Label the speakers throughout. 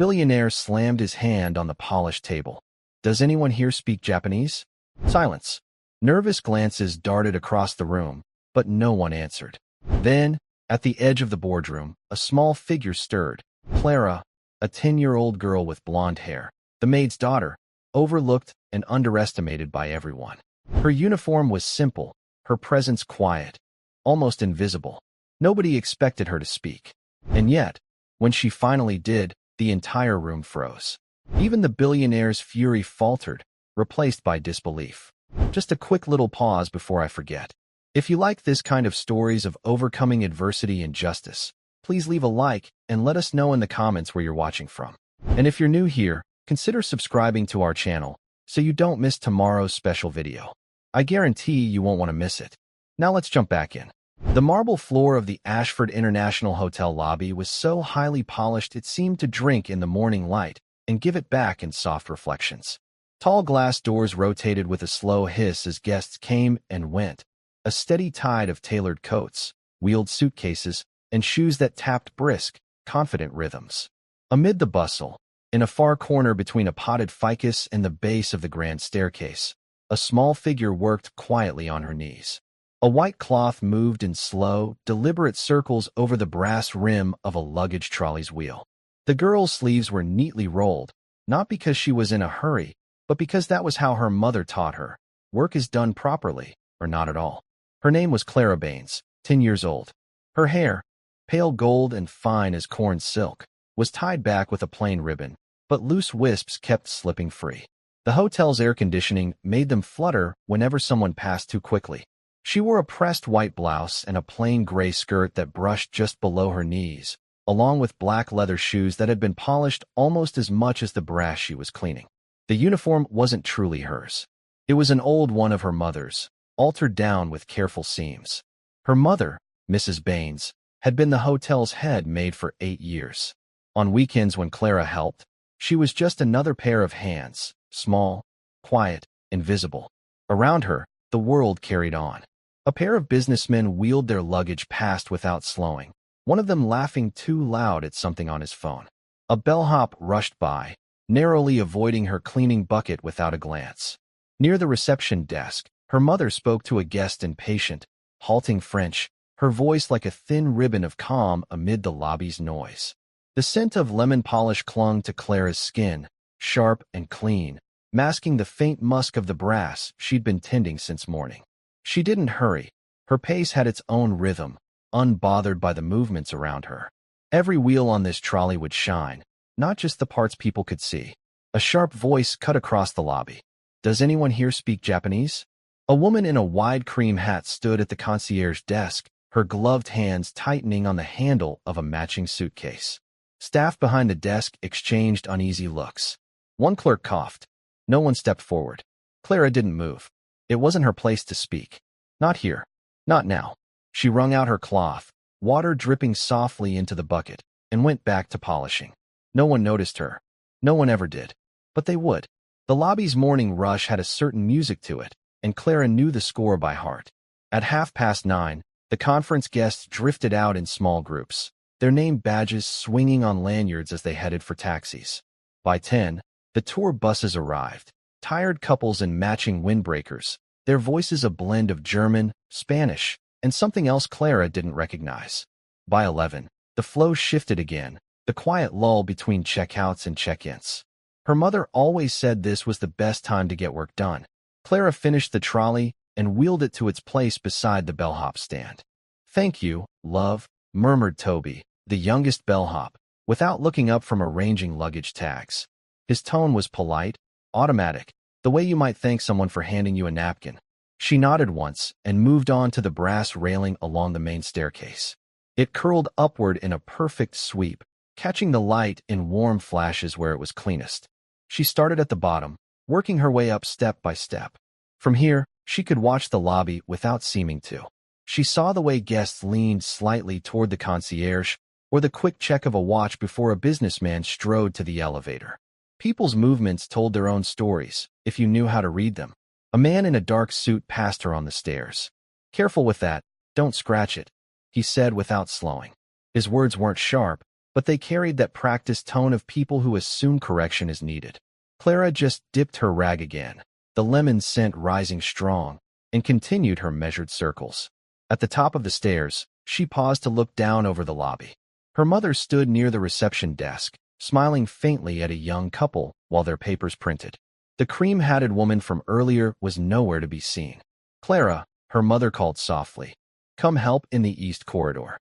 Speaker 1: billionaire slammed his hand on the polished table. Does anyone here speak Japanese? Silence. Nervous glances darted across the room, but no one answered. Then, at the edge of the boardroom, a small figure stirred. Clara, a 10-year-old girl with blonde hair, the maid's daughter, overlooked and underestimated by everyone. Her uniform was simple, her presence quiet, almost invisible. Nobody expected her to speak. And yet, when she finally did, the entire room froze. Even the billionaire's fury faltered, replaced by disbelief. Just a quick little pause before I forget. If you like this kind of stories of overcoming adversity and justice, please leave a like and let us know in the comments where you're watching from. And if you're new here, consider subscribing to our channel so you don't miss tomorrow's special video. I guarantee you won't want to miss it. Now let's jump back in. The marble floor of the Ashford International Hotel lobby was so highly polished it seemed to drink in the morning light and give it back in soft reflections. Tall glass doors rotated with a slow hiss as guests came and went. A steady tide of tailored coats, wheeled suitcases, and shoes that tapped brisk, confident rhythms. Amid the bustle, in a far corner between a potted ficus and the base of the grand staircase, a small figure worked quietly on her knees. A white cloth moved in slow, deliberate circles over the brass rim of a luggage trolley's wheel. The girl's sleeves were neatly rolled, not because she was in a hurry, but because that was how her mother taught her. Work is done properly, or not at all. Her name was Clara Baines, 10 years old. Her hair, pale gold and fine as corn silk, was tied back with a plain ribbon, but loose wisps kept slipping free. The hotel's air conditioning made them flutter whenever someone passed too quickly. She wore a pressed white blouse and a plain gray skirt that brushed just below her knees, along with black leather shoes that had been polished almost as much as the brass she was cleaning. The uniform wasn't truly hers. It was an old one of her mother's, altered down with careful seams. Her mother, Mrs. Baines, had been the hotel's head maid for 8 years. On weekends when Clara helped, she was just another pair of hands, small, quiet, invisible. Around her, the world carried on. A pair of businessmen wheeled their luggage past without slowing, one of them laughing too loud at something on his phone. A bellhop rushed by, narrowly avoiding her cleaning bucket without a glance. Near the reception desk, her mother spoke to a guest in patient, halting French, her voice like a thin ribbon of calm amid the lobby's noise. The scent of lemon polish clung to Clara's skin, sharp and clean, masking the faint musk of the brass she'd been tending since morning. She didn't hurry. Her pace had its own rhythm, unbothered by the movements around her. Every wheel on this trolley would shine, not just the parts people could see. A sharp voice cut across the lobby. Does anyone here speak Japanese? A woman in a wide cream hat stood at the concierge desk, her gloved hands tightening on the handle of a matching suitcase. Staff behind the desk exchanged uneasy looks. One clerk coughed. No one stepped forward. Clara didn't move. It wasn't her place to speak. Not here. Not now. She wrung out her cloth, water dripping softly into the bucket, and went back to polishing. No one noticed her. No one ever did. But they would. The lobby's morning rush had a certain music to it, and Clara knew the score by heart. At 9:30, the conference guests drifted out in small groups, their name badges swinging on lanyards as they headed for taxis. By 10, the tour buses arrived, tired couples in matching windbreakers, their voices a blend of German, Spanish, and something else Clara didn't recognize. By 11, the flow shifted again, the quiet lull between checkouts and check-ins. Her mother always said this was the best time to get work done. Clara finished the trolley and wheeled it to its place beside the bellhop stand. "Thank you, love," murmured Toby, the youngest bellhop, without looking up from arranging luggage tags. His tone was polite, automatic, the way you might thank someone for handing you a napkin. She nodded once and moved on to the brass railing along the main staircase. It curled upward in a perfect sweep, catching the light in warm flashes where it was cleanest. She started at the bottom, working her way up step by step. From here, she could watch the lobby without seeming to. She saw the way guests leaned slightly toward the concierge, or the quick check of a watch before a businessman strode to the elevator. People's movements told their own stories, if you knew how to read them. A man in a dark suit passed her on the stairs. "Careful with that, don't scratch it," he said without slowing. His words weren't sharp, but they carried that practiced tone of people who assume correction is needed. Clara just dipped her rag again, the lemon scent rising strong, and continued her measured circles. At the top of the stairs, she paused to look down over the lobby. Her mother stood near the reception desk, smiling faintly at a young couple while their papers printed. The cream-hatted woman from earlier was nowhere to be seen. "Clara," her mother called softly. "Come help in the east corridor."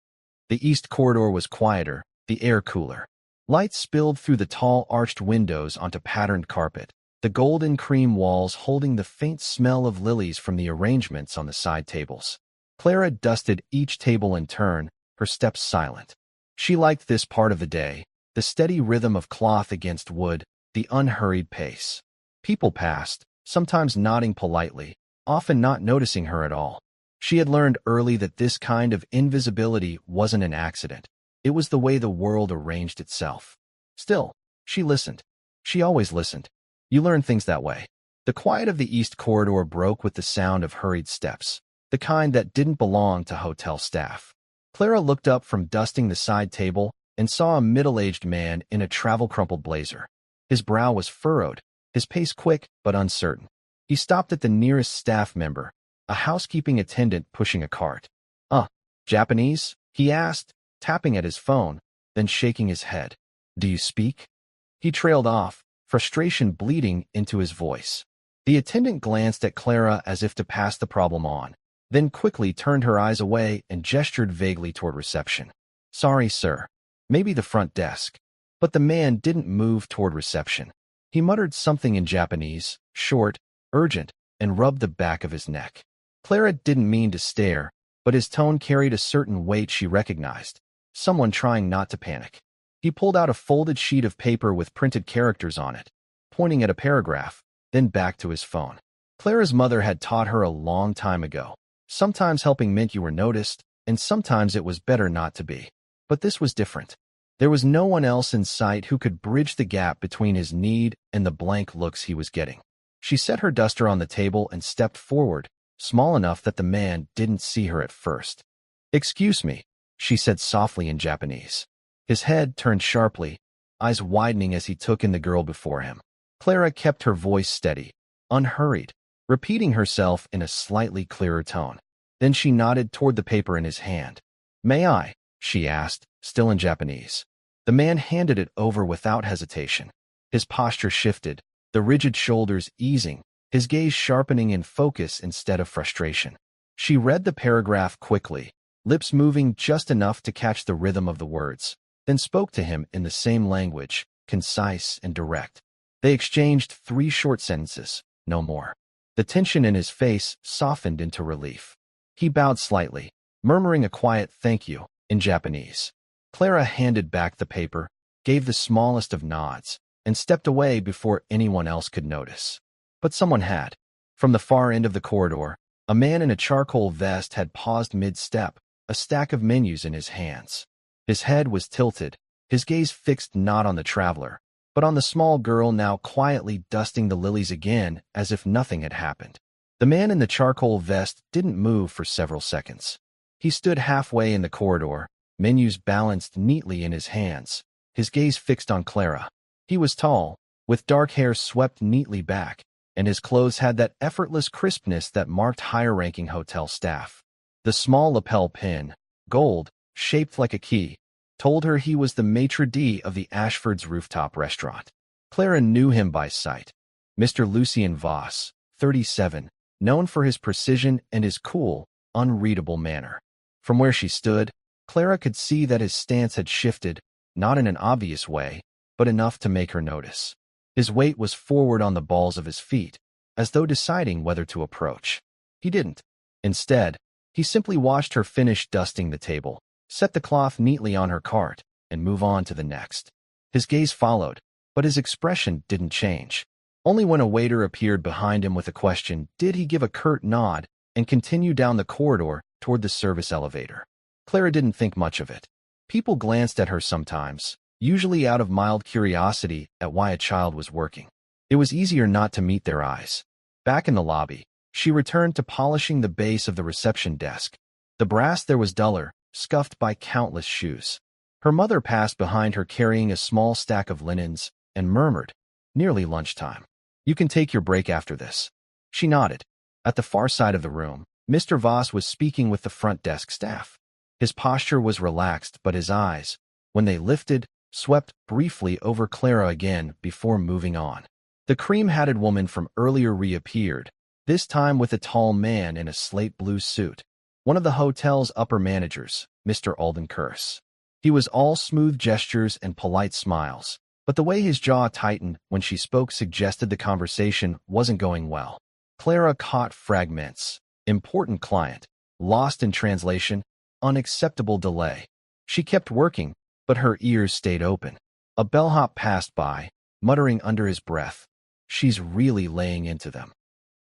Speaker 1: The east corridor was quieter, the air cooler. Light spilled through the tall arched windows onto patterned carpet, the golden cream walls holding the faint smell of lilies from the arrangements on the side tables. Clara dusted each table in turn, her steps silent. She liked this part of the day, the steady rhythm of cloth against wood, the unhurried pace. People passed, sometimes nodding politely, often not noticing her at all. She had learned early that this kind of invisibility wasn't an accident. It was the way the world arranged itself. Still, she listened. She always listened. You learn things that way. The quiet of the east corridor broke with the sound of hurried steps, the kind that didn't belong to hotel staff. Clara looked up from dusting the side table and saw a middle-aged man in a travel-crumpled blazer. His brow was furrowed, his pace quick but uncertain. He stopped at the nearest staff member, a housekeeping attendant pushing a cart. Japanese?" he asked, tapping at his phone, then shaking his head. "Do you speak?" He trailed off, frustration bleeding into his voice. The attendant glanced at Clara as if to pass the problem on, then quickly turned her eyes away and gestured vaguely toward reception. "Sorry, sir. Maybe the front desk." But the man didn't move toward reception. He muttered something in Japanese, short, urgent, and rubbed the back of his neck. Clara didn't mean to stare, but his tone carried a certain weight she recognized, someone trying not to panic. He pulled out a folded sheet of paper with printed characters on it, pointing at a paragraph, then back to his phone. Clara's mother had taught her a long time ago. Sometimes helping meant you were noticed, and sometimes it was better not to be. But this was different. There was no one else in sight who could bridge the gap between his need and the blank looks he was getting. She set her duster on the table and stepped forward, small enough that the man didn't see her at first. "Excuse me," she said softly in Japanese. His head turned sharply, eyes widening as he took in the girl before him. Clara kept her voice steady, unhurried, repeating herself in a slightly clearer tone. Then she nodded toward the paper in his hand. "May I?" she asked, still in Japanese. The man handed it over without hesitation. His posture shifted, the rigid shoulders easing, his gaze sharpening in focus instead of frustration. She read the paragraph quickly, lips moving just enough to catch the rhythm of the words, then spoke to him in the same language, concise and direct. They exchanged 3 short sentences, no more. The tension in his face softened into relief. He bowed slightly, murmuring a quiet thank you in Japanese. Clara handed back the paper, gave the smallest of nods, and stepped away before anyone else could notice. But someone had. From the far end of the corridor, a man in a charcoal vest had paused mid-step, a stack of menus in his hands. His head was tilted, his gaze fixed not on the traveler, but on the small girl now quietly dusting the lilies again as if nothing had happened. The man in the charcoal vest didn't move for several seconds. He stood halfway in the corridor, menus balanced neatly in his hands, his gaze fixed on Clara. He was tall, with dark hair swept neatly back, and his clothes had that effortless crispness that marked higher-ranking hotel staff. The small lapel pin, gold, shaped like a key, told her he was the maitre d' of the Ashford's rooftop restaurant. Clara knew him by sight. Mr. Lucien Voss, 37, known for his precision and his cool, unreadable manner. From where she stood, Clara could see that his stance had shifted, not in an obvious way, but enough to make her notice. His weight was forward on the balls of his feet, as though deciding whether to approach. He didn't. Instead, he simply watched her finish dusting the table, set the cloth neatly on her cart, and move on to the next. His gaze followed, but his expression didn't change. Only when a waiter appeared behind him with a question did he give a curt nod and continue down the corridor toward the service elevator. Clara didn't think much of it. People glanced at her sometimes, usually out of mild curiosity at why a child was working. It was easier not to meet their eyes. Back in the lobby, she returned to polishing the base of the reception desk. The brass there was duller, scuffed by countless shoes. Her mother passed behind her carrying a small stack of linens and murmured, "Nearly lunchtime. You can take your break after this." She nodded. At the far side of the room, Mr. Voss was speaking with the front desk staff. His posture was relaxed, but his eyes, when they lifted, swept briefly over Clara again before moving on. The cream-hatted woman from earlier reappeared, this time with a tall man in a slate blue suit, one of the hotel's upper managers, Mr. Alden Curse. He was all smooth gestures and polite smiles, but the way his jaw tightened when she spoke suggested the conversation wasn't going well. Clara caught fragments. Important client. Lost in translation. Unacceptable delay. She kept working, but her ears stayed open. A bellhop passed by, muttering under his breath, "She's really laying into them."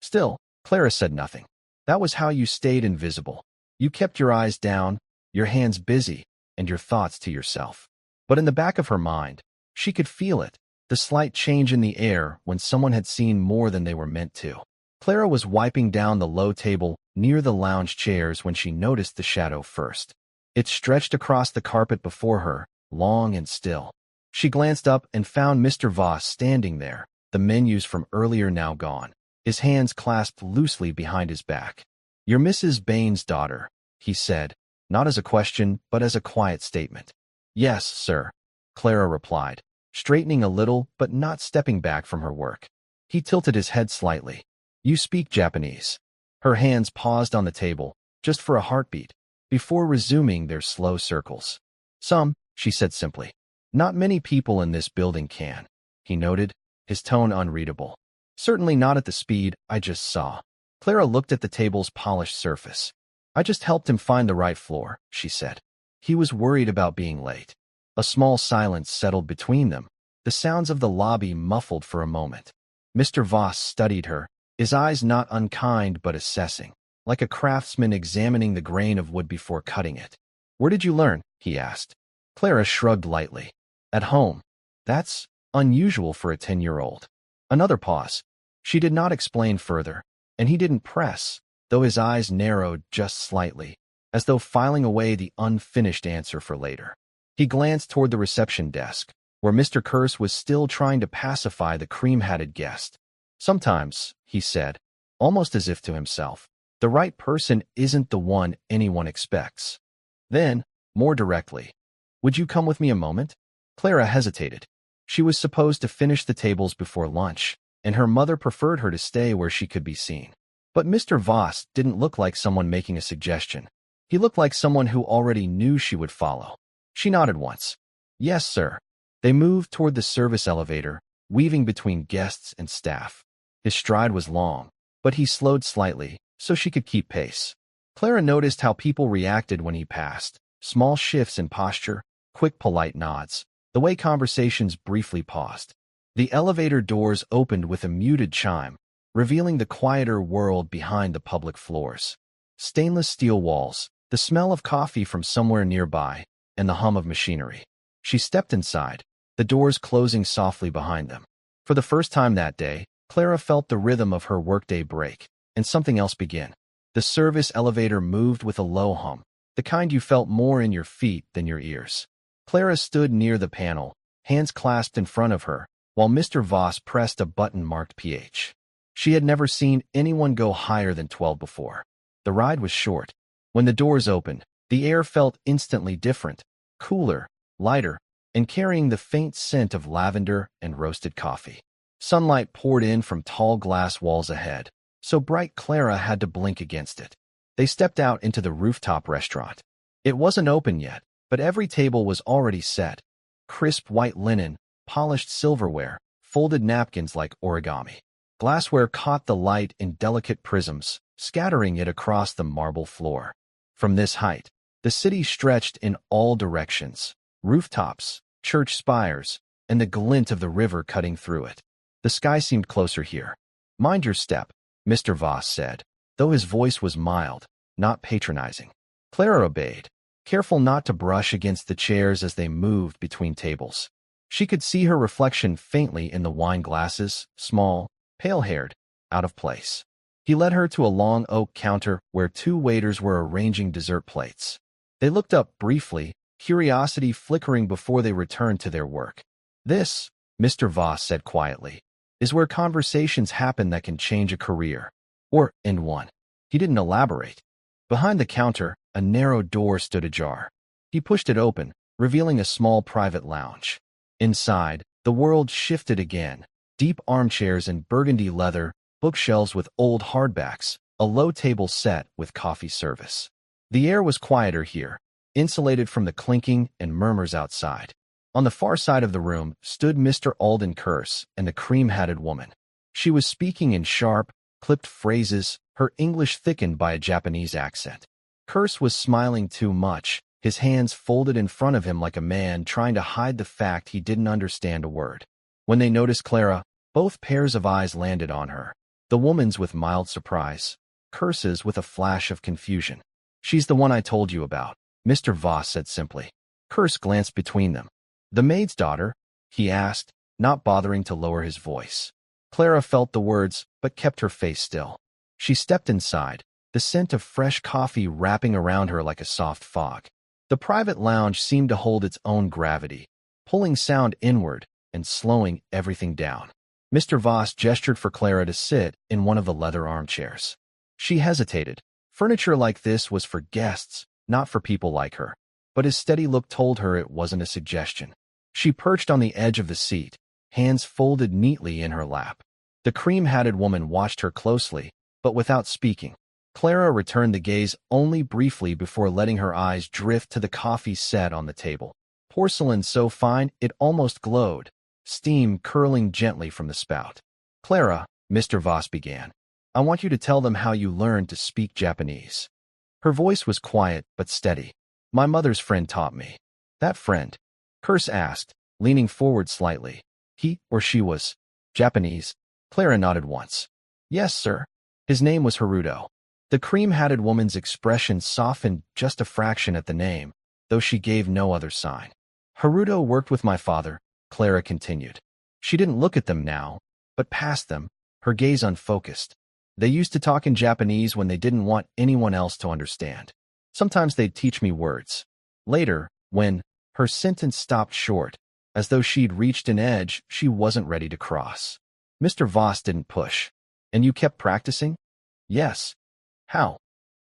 Speaker 1: Still, Clara said nothing. That was how you stayed invisible. You kept your eyes down, your hands busy, and your thoughts to yourself. But in the back of her mind, she could feel it, the slight change in the air when someone had seen more than they were meant to. Clara was wiping down the low table near the lounge chairs when she noticed the shadow first. It stretched across the carpet before her, long and still. She glanced up and found Mr. Voss standing there, the menus from earlier now gone, his hands clasped loosely behind his back. "You're Mrs. Bain's daughter," he said, not as a question but as a quiet statement. "Yes, sir," Clara replied, straightening a little but not stepping back from her work. He tilted his head slightly. "You speak Japanese." Her hands paused on the table, just for a heartbeat, before resuming their slow circles. "Some," she said simply. "Not many people in this building can," he noted, his tone unreadable. "Certainly not at the speed I just saw." Clara looked at the table's polished surface. "I just helped him find the right floor," she said. "He was worried about being late." A small silence settled between them, the sounds of the lobby muffled for a moment. Mr. Voss studied her, his eyes not unkind but assessing, like a craftsman examining the grain of wood before cutting it. "Where did you learn?" he asked. Clara shrugged lightly. "At home. That's unusual for a 10-year-old. Another pause. She did not explain further, and he didn't press, though his eyes narrowed just slightly, as though filing away the unfinished answer for later. He glanced toward the reception desk, where Mr. Curse was still trying to pacify the cream-hatted guest. "Sometimes," he said, almost as if to himself, "the right person isn't the one anyone expects." Then, more directly, "Would you come with me a moment?" Clara hesitated. She was supposed to finish the tables before lunch, and her mother preferred her to stay where she could be seen. But Mr. Voss didn't look like someone making a suggestion. He looked like someone who already knew she would follow. She nodded once. "Yes, sir." They moved toward the service elevator, weaving between guests and staff. His stride was long, but he slowed slightly, so she could keep pace. Clara noticed how people reacted when he passed, small shifts in posture, quick polite nods, the way conversations briefly paused. The elevator doors opened with a muted chime, revealing the quieter world behind the public floors. Stainless steel walls, the smell of coffee from somewhere nearby, and the hum of machinery. She stepped inside, the doors closing softly behind them. For the first time that day, Clara felt the rhythm of her workday break, and something else begin. The service elevator moved with a low hum, the kind you felt more in your feet than your ears. Clara stood near the panel, hands clasped in front of her, while Mr. Voss pressed a button marked PH. She had never seen anyone go higher than 12 before. The ride was short. When the doors opened, the air felt instantly different, cooler, lighter, and carrying the faint scent of lavender and roasted coffee. Sunlight poured in from tall glass walls ahead, so bright Clara had to blink against it. They stepped out into the rooftop restaurant. It wasn't open yet, but every table was already set. Crisp white linen, polished silverware, folded napkins like origami. Glassware caught the light in delicate prisms, scattering it across the marble floor. From this height, the city stretched in all directions. Rooftops, church spires, and the glint of the river cutting through it. The sky seemed closer here. "Mind your step," Mr. Voss said, though his voice was mild, not patronizing. Clara obeyed, careful not to brush against the chairs as they moved between tables. She could see her reflection faintly in the wine glasses, small, pale-haired, out of place. He led her to a long oak counter where two waiters were arranging dessert plates. They looked up briefly, curiosity flickering before they returned to their work. "This," Mr. Voss said quietly, "is where conversations happen that can change a career. Or end one." He didn't elaborate. Behind the counter, a narrow door stood ajar. He pushed it open, revealing a small private lounge. Inside, the world shifted again. Deep armchairs in burgundy leather, bookshelves with old hardbacks, a low table set with coffee service. The air was quieter here, insulated from the clinking and murmurs outside. On the far side of the room stood Mr. Alden Curse and the cream-hatted woman. She was speaking in sharp, clipped phrases, her English thickened by a Japanese accent. Curse was smiling too much, his hands folded in front of him like a man trying to hide the fact he didn't understand a word. When they noticed Clara, both pairs of eyes landed on her. The woman's with mild surprise, Curse's with a flash of confusion. "She's the one I told you about," Mr. Voss said simply. Curse glanced between them. "The maid's daughter?" he asked, not bothering to lower his voice. Clara felt the words, but kept her face still. She stepped inside, the scent of fresh coffee wrapping around her like a soft fog. The private lounge seemed to hold its own gravity, pulling sound inward and slowing everything down. Mr. Voss gestured for Clara to sit in one of the leather armchairs. She hesitated. Furniture like this was for guests, not for people like her. But his steady look told her it wasn't a suggestion. She perched on the edge of the seat, hands folded neatly in her lap. The cream-hatted woman watched her closely, but without speaking. Clara returned the gaze only briefly before letting her eyes drift to the coffee set on the table. Porcelain so fine it almost glowed, steam curling gently from the spout. "Clara," Mr. Voss began, "I want you to tell them how you learned to speak Japanese." Her voice was quiet but steady. "My mother's friend taught me." "That friend?" Curse asked, leaning forward slightly. "He or she was Japanese?" Clara nodded once. "Yes, sir. His name was Haruto." The cream-hatted woman's expression softened just a fraction at the name, though she gave no other sign. "Haruto worked with my father," Clara continued. She didn't look at them now, but past them, her gaze unfocused. "They used to talk in Japanese when they didn't want anyone else to understand. Sometimes they'd teach me words. Later, when—" her sentence stopped short, as though she'd reached an edge she wasn't ready to cross. Mr. Voss didn't push. "And you kept practicing?" "Yes." "How?"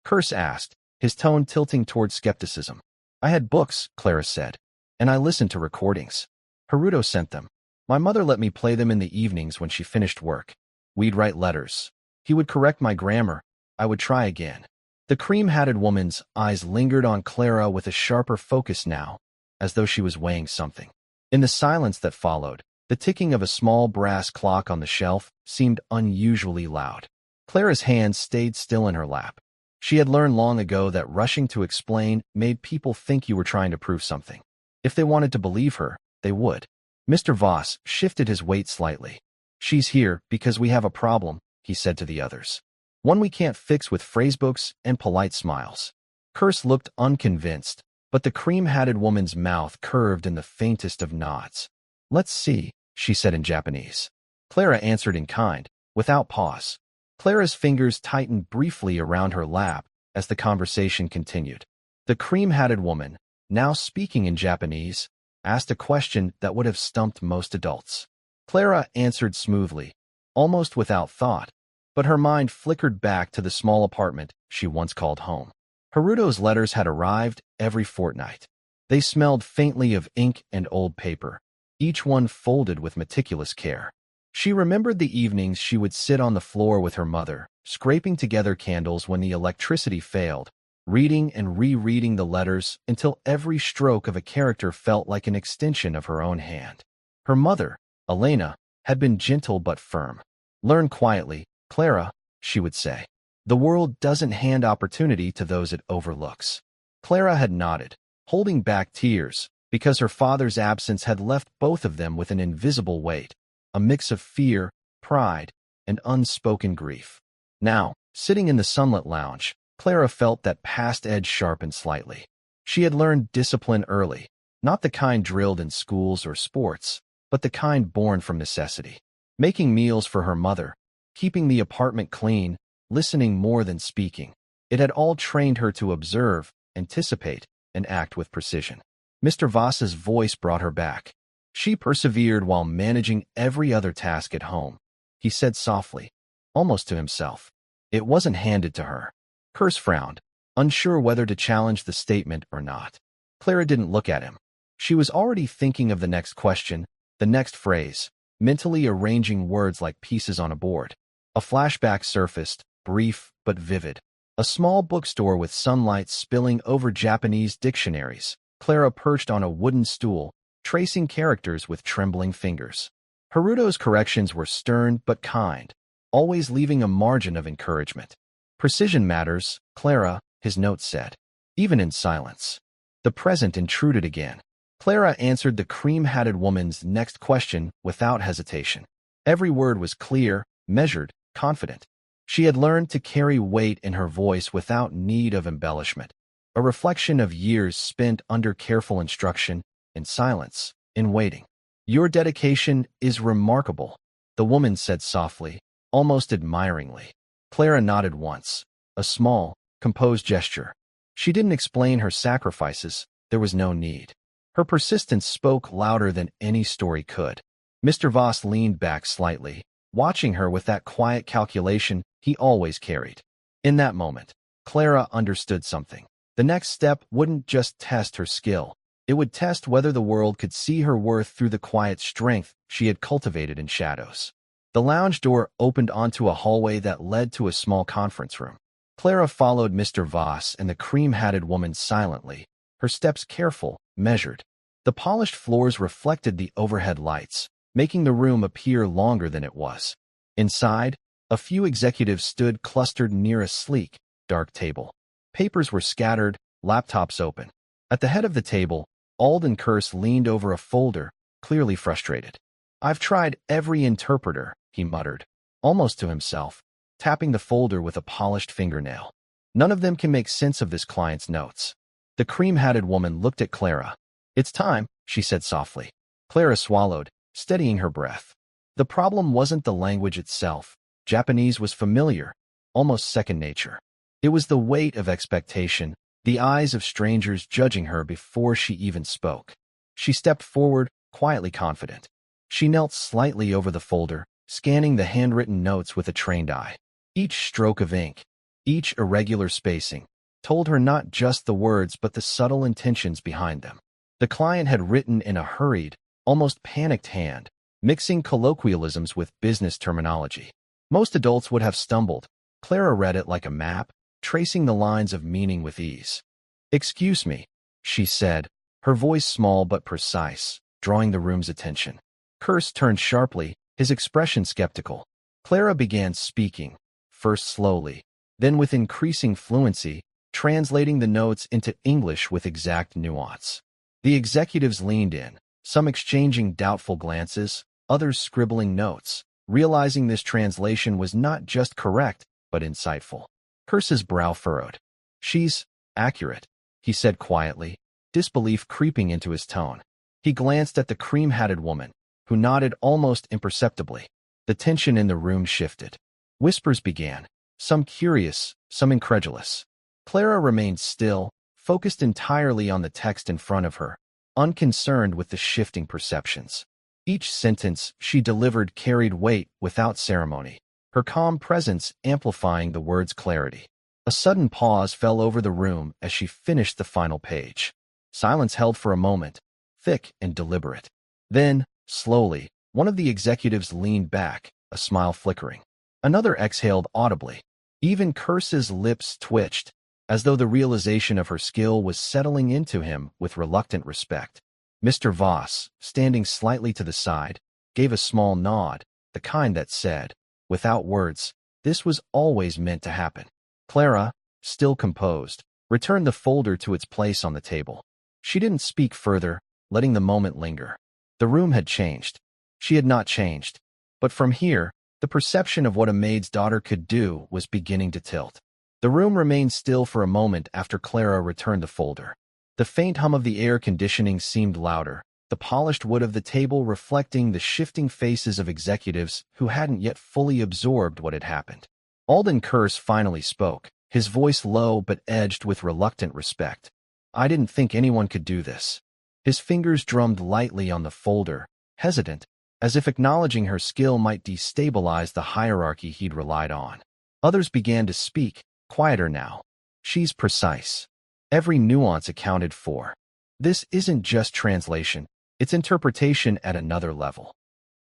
Speaker 1: Curse asked, his tone tilting toward skepticism. "I had books," Clara said, "and I listened to recordings. Haruto sent them. My mother let me play them in the evenings when she finished work. We'd write letters. He would correct my grammar. I would try again." The cream-hatted woman's eyes lingered on Clara with a sharper focus now, as though she was weighing something. In the silence that followed, the ticking of a small brass clock on the shelf seemed unusually loud. Clara's hands stayed still in her lap. She had learned long ago that rushing to explain made people think you were trying to prove something. If they wanted to believe her, they would. Mr. Voss shifted his weight slightly. "She's here because we have a problem," he said to the others. "One we can't fix with phrasebooks and polite smiles." Curse looked unconvinced, but the cream-hatted woman's mouth curved in the faintest of nods. "Let's see," she said in Japanese. Clara answered in kind, without pause. Clara's fingers tightened briefly around her lap as the conversation continued. The cream-hatted woman, now speaking in Japanese, asked a question that would have stumped most adults. Clara answered smoothly, almost without thought, but her mind flickered back to the small apartment she once called home. Haruto's letters had arrived every fortnight. They smelled faintly of ink and old paper, each one folded with meticulous care. She remembered the evenings she would sit on the floor with her mother, scraping together candles when the electricity failed, reading and rereading the letters until every stroke of a character felt like an extension of her own hand. Her mother, Elena, had been gentle but firm. "Learn quietly, Clara," she would say. "The world doesn't hand opportunity to those it overlooks." Clara had nodded, holding back tears, because her father's absence had left both of them with an invisible weight, a mix of fear, pride, and unspoken grief. Now, sitting in the sunlit lounge, Clara felt that past edge sharpen slightly. She had learned discipline early, not the kind drilled in schools or sports, but the kind born from necessity. Making meals for her mother, keeping the apartment clean, listening more than speaking. It had all trained her to observe, anticipate, and act with precision. Mr. Voss's voice brought her back. She persevered while managing every other task at home. He said softly, almost to himself. It wasn't handed to her. Curse frowned, unsure whether to challenge the statement or not. Clara didn't look at him. She was already thinking of the next question, the next phrase, mentally arranging words like pieces on a board. A flashback surfaced, brief but vivid. A small bookstore with sunlight spilling over Japanese dictionaries. Clara perched on a wooden stool, tracing characters with trembling fingers. Haruto's corrections were stern but kind, always leaving a margin of encouragement. Precision matters, Clara, his note said. Even in silence. The present intruded again. Clara answered the cream-hatted woman's next question without hesitation. Every word was clear, measured, confident. She had learned to carry weight in her voice without need of embellishment, a reflection of years spent under careful instruction, in silence, in waiting. Your dedication is remarkable, the woman said softly, almost admiringly. Clara nodded once, a small, composed gesture. She didn't explain her sacrifices, there was no need. Her persistence spoke louder than any story could. Mr. Voss leaned back slightly, watching her with that quiet calculation he always carried. In that moment, Clara understood something. The next step wouldn't just test her skill. It would test whether the world could see her worth through the quiet strength she had cultivated in shadows. The lounge door opened onto a hallway that led to a small conference room. Clara followed Mr. Voss and the cream-hatted woman silently, her steps careful, measured. The polished floors reflected the overhead lights, making the room appear longer than it was. Inside, a few executives stood clustered near a sleek, dark table. Papers were scattered, laptops open. At the head of the table, Alden Curse leaned over a folder, clearly frustrated. I've tried every interpreter, he muttered, almost to himself, tapping the folder with a polished fingernail. None of them can make sense of this client's notes. The cream-hatted woman looked at Clara. It's time, she said softly. Clara swallowed, steadying her breath. The problem wasn't the language itself. Japanese was familiar, almost second nature. It was the weight of expectation, the eyes of strangers judging her before she even spoke. She stepped forward, quietly confident. She knelt slightly over the folder, scanning the handwritten notes with a trained eye. Each stroke of ink, each irregular spacing, told her not just the words but the subtle intentions behind them. The client had written in a hurried, almost panicked hand, mixing colloquialisms with business terminology. Most adults would have stumbled. Clara read it like a map, tracing the lines of meaning with ease. Excuse me, she said, her voice small but precise, drawing the room's attention. Curse turned sharply, his expression skeptical. Clara began speaking, first slowly, then with increasing fluency, translating the notes into English with exact nuance. The executives leaned in, some exchanging doubtful glances, others scribbling notes, realizing this translation was not just correct, but insightful. Curse's brow furrowed. She's accurate, he said quietly, disbelief creeping into his tone. He glanced at the cream-hatted woman, who nodded almost imperceptibly. The tension in the room shifted. Whispers began, some curious, some incredulous. Clara remained still, focused entirely on the text in front of her, unconcerned with the shifting perceptions. Each sentence she delivered carried weight without ceremony, her calm presence amplifying the word's clarity. A sudden pause fell over the room as she finished the final page. Silence held for a moment, thick and deliberate. Then, slowly, one of the executives leaned back, a smile flickering. Another exhaled audibly. Even Curse's lips twitched, as though the realization of her skill was settling into him with reluctant respect. Mr. Voss, standing slightly to the side, gave a small nod, the kind that said, without words, this was always meant to happen. Clara, still composed, returned the folder to its place on the table. She didn't speak further, letting the moment linger. The room had changed. She had not changed. But from here, the perception of what a maid's daughter could do was beginning to tilt. The room remained still for a moment after Clara returned the folder. The faint hum of the air conditioning seemed louder, the polished wood of the table reflecting the shifting faces of executives who hadn't yet fully absorbed what had happened. Alden Curse finally spoke, his voice low but edged with reluctant respect. I didn't think anyone could do this. His fingers drummed lightly on the folder, hesitant, as if acknowledging her skill might destabilize the hierarchy he'd relied on. Others began to speak, quieter now. She's precise. Every nuance accounted for. This isn't just translation, it's interpretation at another level.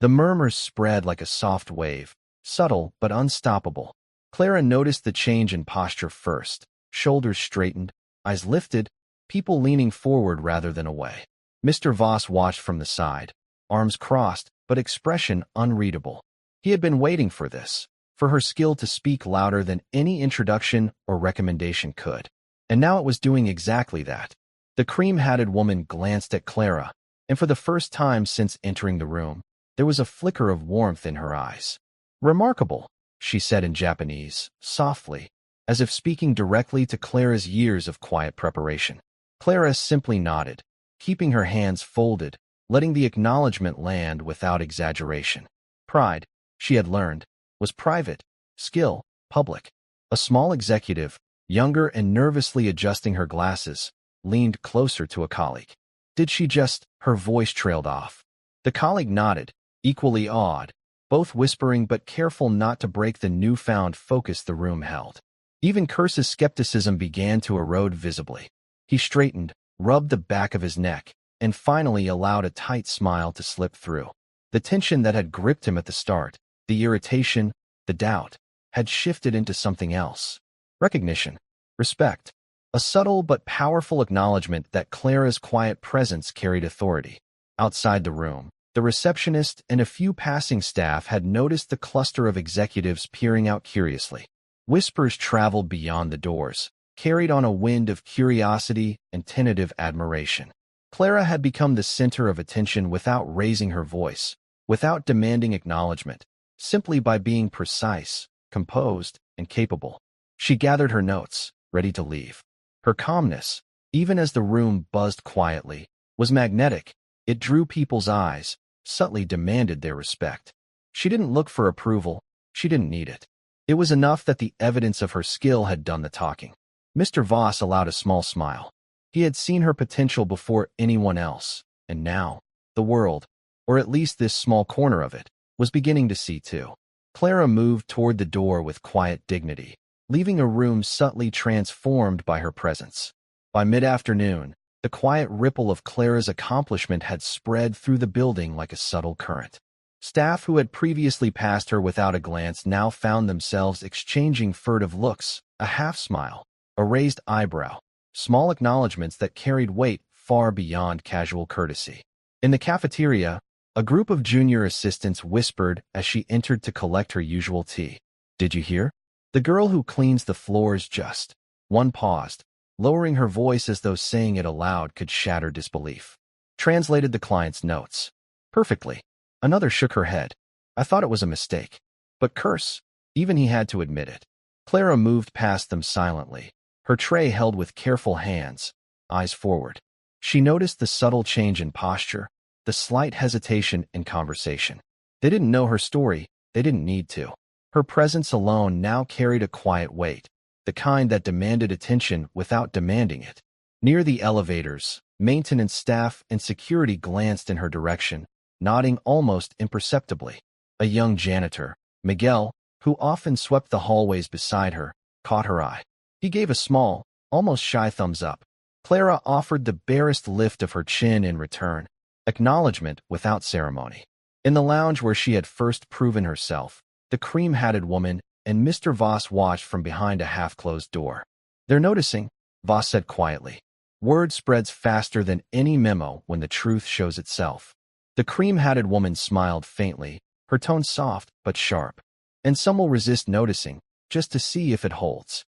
Speaker 1: The murmurs spread like a soft wave, subtle but unstoppable. Clara noticed the change in posture first, shoulders straightened, eyes lifted, people leaning forward rather than away. Mr. Voss watched from the side, arms crossed, but expression unreadable. He had been waiting for this, for her skill to speak louder than any introduction or recommendation could. And now it was doing exactly that. The cream-hatted woman glanced at Clara, and for the first time since entering the room, there was a flicker of warmth in her eyes. "Remarkable," she said in Japanese, softly, as if speaking directly to Clara's years of quiet preparation. Clara simply nodded, keeping her hands folded, letting the acknowledgement land without exaggeration. Pride, she had learned, was private, skill, public. A small executive, younger and nervously adjusting her glasses, leaned closer to a colleague. Did she just? Her voice trailed off. The colleague nodded, equally awed, both whispering but careful not to break the newfound focus the room held. Even Curse's skepticism began to erode visibly. He straightened, rubbed the back of his neck, and finally allowed a tight smile to slip through. The tension that had gripped him at the start, the irritation, the doubt, had shifted into something else. Recognition, respect, a subtle but powerful acknowledgement that Clara's quiet presence carried authority. Outside the room, the receptionist and a few passing staff had noticed the cluster of executives peering out curiously. Whispers traveled beyond the doors, carried on a wind of curiosity and tentative admiration. Clara had become the center of attention without raising her voice, without demanding acknowledgement, simply by being precise, composed, and capable. She gathered her notes, ready to leave. Her calmness, even as the room buzzed quietly, was magnetic. It drew people's eyes, subtly demanded their respect. She didn't look for approval, she didn't need it. It was enough that the evidence of her skill had done the talking. Mr. Voss allowed a small smile. He had seen her potential before anyone else, and now, the world, or at least this small corner of it, was beginning to see too. Clara moved toward the door with quiet dignity, leaving a room subtly transformed by her presence. By mid-afternoon, the quiet ripple of Clara's accomplishment had spread through the building like a subtle current. Staff who had previously passed her without a glance now found themselves exchanging furtive looks, a half-smile, a raised eyebrow, small acknowledgments that carried weight far beyond casual courtesy. In the cafeteria, a group of junior assistants whispered as she entered to collect her usual tea. "Did you hear? The girl who cleans the floors just..." One paused, lowering her voice as though saying it aloud could shatter disbelief. Translated the client's notes. "Perfectly." Another shook her head. "I thought it was a mistake." But Curse, even he had to admit it. Clara moved past them silently, her tray held with careful hands, eyes forward. She noticed the subtle change in posture, the slight hesitation in conversation. They didn't know her story, they didn't need to. Her presence alone now carried a quiet weight, the kind that demanded attention without demanding it. Near the elevators, maintenance staff and security glanced in her direction, nodding almost imperceptibly. A young janitor, Miguel, who often swept the hallways beside her, caught her eye. He gave a small, almost shy thumbs up. Clara offered the barest lift of her chin in return, acknowledgement without ceremony. In the lounge where she had first proven herself, the cream-hatted woman and Mr. Voss watched from behind a half-closed door. "They're noticing," Voss said quietly. "Word spreads faster than any memo when the truth shows itself." The cream-hatted woman smiled faintly, her tone soft but sharp. "And some will resist noticing, just to see if it holds."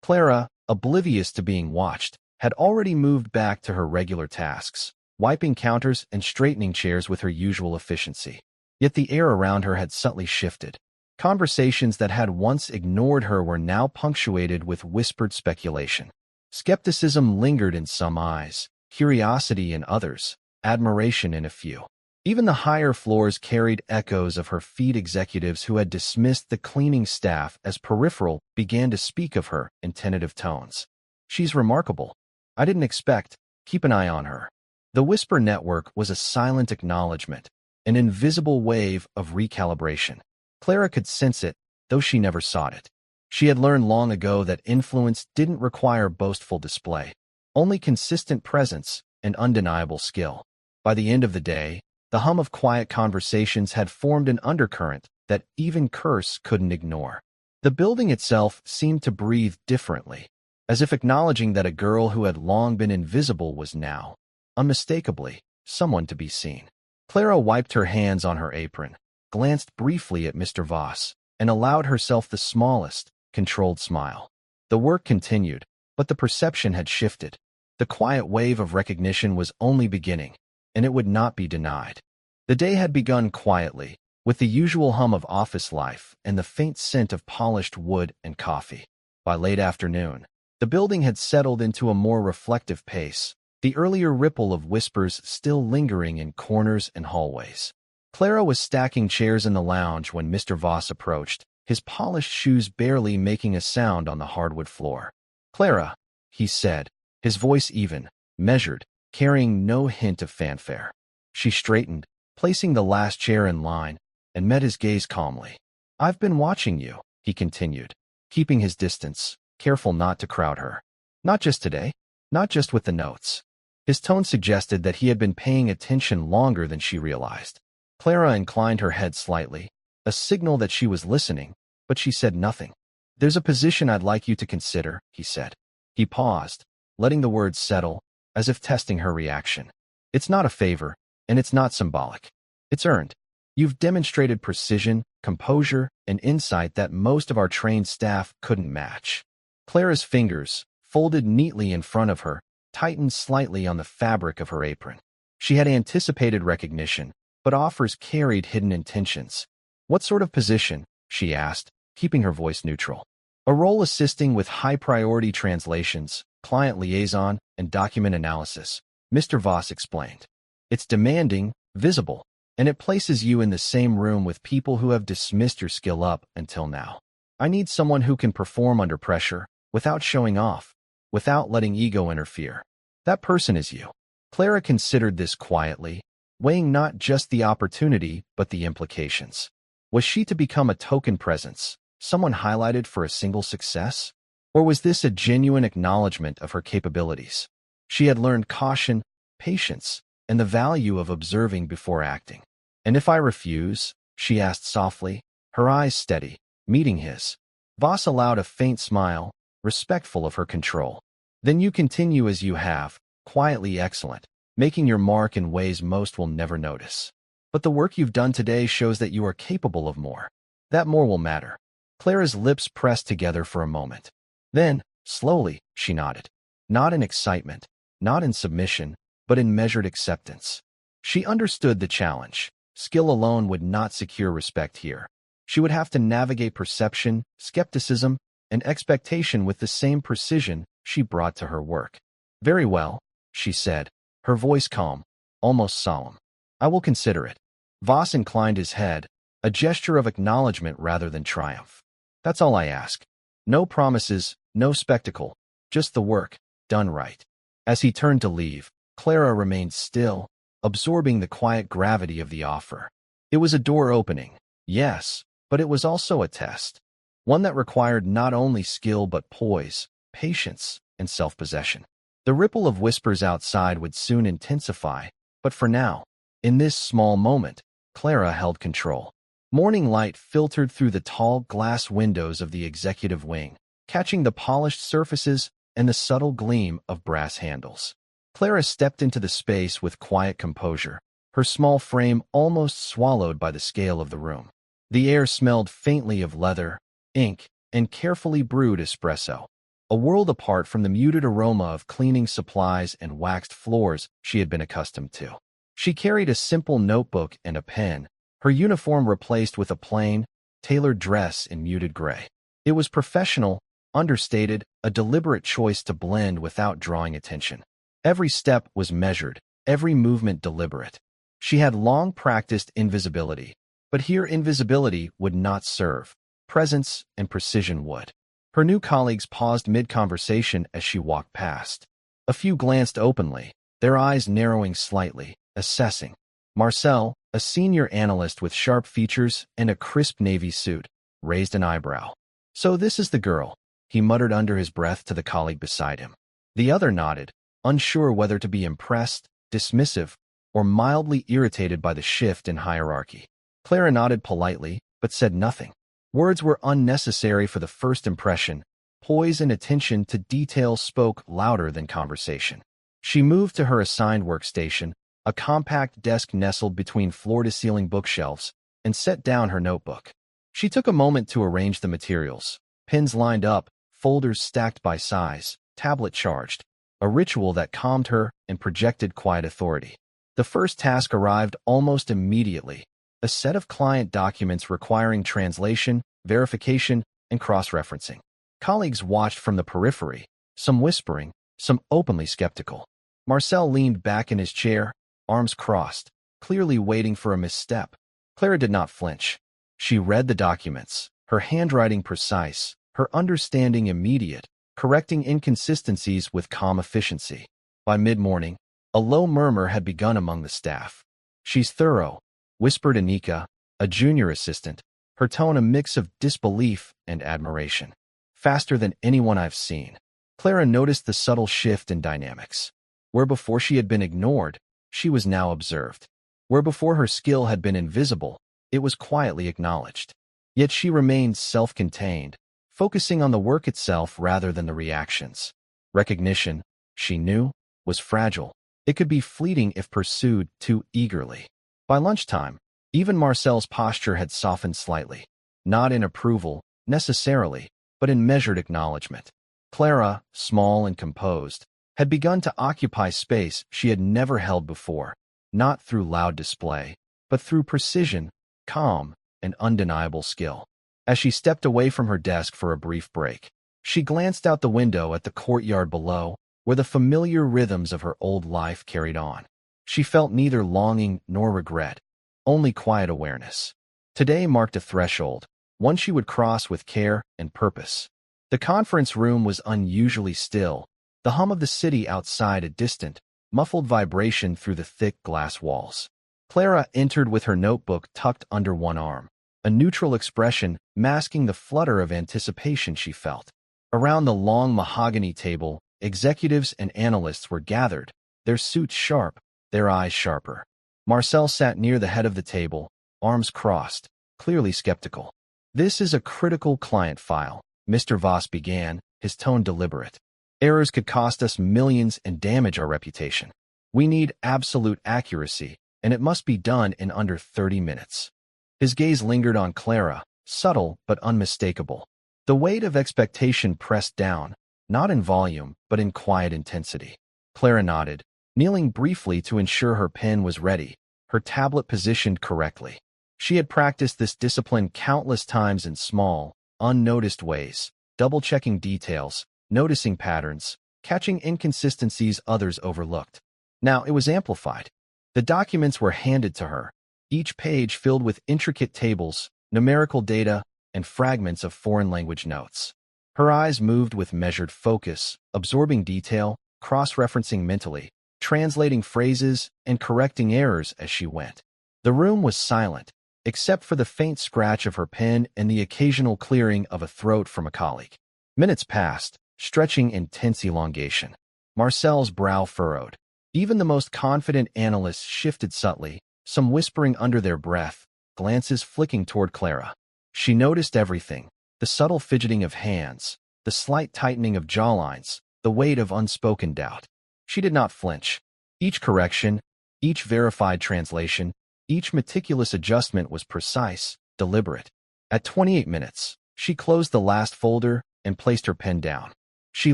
Speaker 1: Clara, oblivious to being watched, had already moved back to her regular tasks, wiping counters and straightening chairs with her usual efficiency. Yet the air around her had subtly shifted. Conversations that had once ignored her were now punctuated with whispered speculation. Skepticism lingered in some eyes, curiosity in others, admiration in a few. Even the higher floors carried echoes of her feed. Executives who had dismissed the cleaning staff as peripheral began to speak of her in tentative tones. "She's remarkable. I didn't expect. Keep an eye on her." The whisper network was a silent acknowledgement, an invisible wave of recalibration. Clara could sense it, though she never sought it. She had learned long ago that influence didn't require boastful display, only consistent presence and undeniable skill. By the end of the day, the hum of quiet conversations had formed an undercurrent that even Curse couldn't ignore. The building itself seemed to breathe differently, as if acknowledging that a girl who had long been invisible was now, unmistakably, someone to be seen. Clara wiped her hands on her apron, glanced briefly at Mr. Voss, and allowed herself the smallest, controlled smile. The work continued, but the perception had shifted. The quiet wave of recognition was only beginning, and it would not be denied. The day had begun quietly, with the usual hum of office life and the faint scent of polished wood and coffee. By late afternoon, the building had settled into a more reflective pace, the earlier ripple of whispers still lingering in corners and hallways. Clara was stacking chairs in the lounge when Mr. Voss approached, his polished shoes barely making a sound on the hardwood floor. "Clara," he said, his voice even, measured, carrying no hint of fanfare. She straightened, placing the last chair in line, and met his gaze calmly. "I've been watching you," he continued, keeping his distance, careful not to crowd her. "Not just today, not just with the notes." His tone suggested that he had been paying attention longer than she realized. Clara inclined her head slightly, a signal that she was listening, but she said nothing. "There's a position I'd like you to consider," he said. He paused, letting the words settle, as if testing her reaction. "It's not a favor, and it's not symbolic. It's earned. You've demonstrated precision, composure, and insight that most of our trained staff couldn't match." Clara's fingers, folded neatly in front of her, tightened slightly on the fabric of her apron. She had anticipated recognition, but offers carried hidden intentions. "What sort of position?" she asked, keeping her voice neutral. "A role assisting with high-priority translations, client liaison, and document analysis," Mr. Voss explained. "It's demanding, visible, and it places you in the same room with people who have dismissed your skill up until now. I need someone who can perform under pressure, without showing off, without letting ego interfere. That person is you." Clara considered this quietly, weighing not just the opportunity but the implications. Was she to become a token presence, someone highlighted for a single success? Or was this a genuine acknowledgement of her capabilities? She had learned caution, patience, and the value of observing before acting. "And if I refuse?" she asked softly, her eyes steady, meeting his. Voss allowed a faint smile, respectful of her control. "Then you continue as you have, quietly excellent, making your mark in ways most will never notice. But the work you've done today shows that you are capable of more. That more will matter." Clara's lips pressed together for a moment. Then, slowly, she nodded. Not in excitement, not in submission, but in measured acceptance. She understood the challenge. Skill alone would not secure respect here. She would have to navigate perception, skepticism, and expectation with the same precision she brought to her work. "Very well," she said, her voice calm, almost solemn. "I will consider it." Voss inclined his head, a gesture of acknowledgement rather than triumph. "That's all I ask. No promises, no spectacle, just the work, done right." As he turned to leave, Clara remained still, absorbing the quiet gravity of the offer. It was a door opening, yes, but it was also a test. One that required not only skill but poise, patience, and self-possession. The ripple of whispers outside would soon intensify, but for now, in this small moment, Clara held control. Morning light filtered through the tall glass windows of the executive wing, catching the polished surfaces and the subtle gleam of brass handles. Clara stepped into the space with quiet composure, her small frame almost swallowed by the scale of the room. The air smelled faintly of leather, ink, and carefully brewed espresso, a world apart from the muted aroma of cleaning supplies and waxed floors she had been accustomed to. She carried a simple notebook and a pen, her uniform replaced with a plain, tailored dress in muted gray. It was professional, understated, a deliberate choice to blend without drawing attention. Every step was measured, every movement deliberate. She had long practiced invisibility, but here invisibility would not serve. Presence and precision would. Her new colleagues paused mid-conversation as she walked past. A few glanced openly, their eyes narrowing slightly, assessing. Marcel, a senior analyst with sharp features and a crisp navy suit, raised an eyebrow. "So this is the girl," he muttered under his breath to the colleague beside him. The other nodded, unsure whether to be impressed, dismissive, or mildly irritated by the shift in hierarchy. Clara nodded politely, but said nothing. Words were unnecessary for the first impression. Poise and attention to detail spoke louder than conversation. She moved to her assigned workstation, a compact desk nestled between floor-to-ceiling bookshelves, and set down her notebook. She took a moment to arrange the materials, pens lined up, folders stacked by size, tablet charged, a ritual that calmed her and projected quiet authority. The first task arrived almost immediately, a set of client documents requiring translation, verification, and cross-referencing. Colleagues watched from the periphery, some whispering, some openly skeptical. Marcel leaned back in his chair, arms crossed, clearly waiting for a misstep. Clara did not flinch. She read the documents, her handwriting precise, her understanding immediate, correcting inconsistencies with calm efficiency. By mid-morning, a low murmur had begun among the staff. "She's thorough," whispered Anika, a junior assistant, her tone a mix of disbelief and admiration. "Faster than anyone I've seen." Clara noticed the subtle shift in dynamics. Where before she had been ignored, she was now observed. Where before her skill had been invisible, it was quietly acknowledged. Yet she remained self-contained, focusing on the work itself rather than the reactions. Recognition, she knew, was fragile. It could be fleeting if pursued too eagerly. By lunchtime, even Marcel's posture had softened slightly, not in approval, necessarily, but in measured acknowledgement. Clara, small and composed, had begun to occupy space she had never held before, not through loud display, but through precision, calm, and undeniable skill. As she stepped away from her desk for a brief break, she glanced out the window at the courtyard below, where the familiar rhythms of her old life carried on. She felt neither longing nor regret, only quiet awareness. Today marked a threshold, one she would cross with care and purpose. The conference room was unusually still, the hum of the city outside a distant, muffled vibration through the thick glass walls. Clara entered with her notebook tucked under one arm, a neutral expression masking the flutter of anticipation she felt. Around the long mahogany table, executives and analysts were gathered, their suits sharp, their eyes sharper. Marcel sat near the head of the table, arms crossed, clearly skeptical. "This is a critical client file," Mr. Voss began, his tone deliberate. "Errors could cost us millions and damage our reputation. We need absolute accuracy, and it must be done in under 30 minutes. His gaze lingered on Clara, subtle but unmistakable. The weight of expectation pressed down, not in volume, but in quiet intensity. Clara nodded, kneeling briefly to ensure her pen was ready, her tablet positioned correctly. She had practiced this discipline countless times in small, unnoticed ways, double-checking details, noticing patterns, catching inconsistencies others overlooked. Now it was amplified. The documents were handed to her, each page filled with intricate tables, numerical data, and fragments of foreign language notes. Her eyes moved with measured focus, absorbing detail, cross-referencing mentally, translating phrases, and correcting errors as she went. The room was silent, except for the faint scratch of her pen and the occasional clearing of a throat from a colleague. Minutes passed, stretching in tense elongation. Marcel's brow furrowed. Even the most confident analysts shifted subtly, some whispering under their breath, glances flicking toward Clara. She noticed everything, the subtle fidgeting of hands, the slight tightening of jawlines, the weight of unspoken doubt. She did not flinch. Each correction, each verified translation, each meticulous adjustment was precise, deliberate. At 28 minutes, she closed the last folder and placed her pen down. She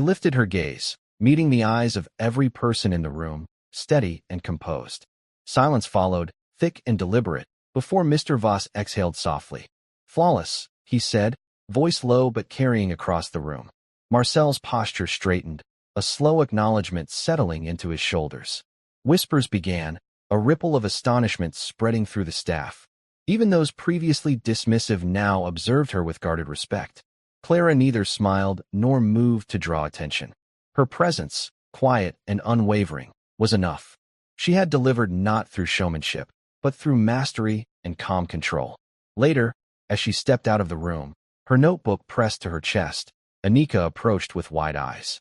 Speaker 1: lifted her gaze, meeting the eyes of every person in the room, steady and composed. Silence followed, thick and deliberate, before Mr. Voss exhaled softly. "Flawless," he said, voice low but carrying across the room. Marcel's posture straightened, a slow acknowledgement settling into his shoulders. Whispers began, a ripple of astonishment spreading through the staff. Even those previously dismissive now observed her with guarded respect. Clara neither smiled nor moved to draw attention. Her presence, quiet and unwavering, was enough. She had delivered not through showmanship, but through mastery and calm control. Later, as she stepped out of the room, her notebook pressed to her chest, Anika approached with wide eyes.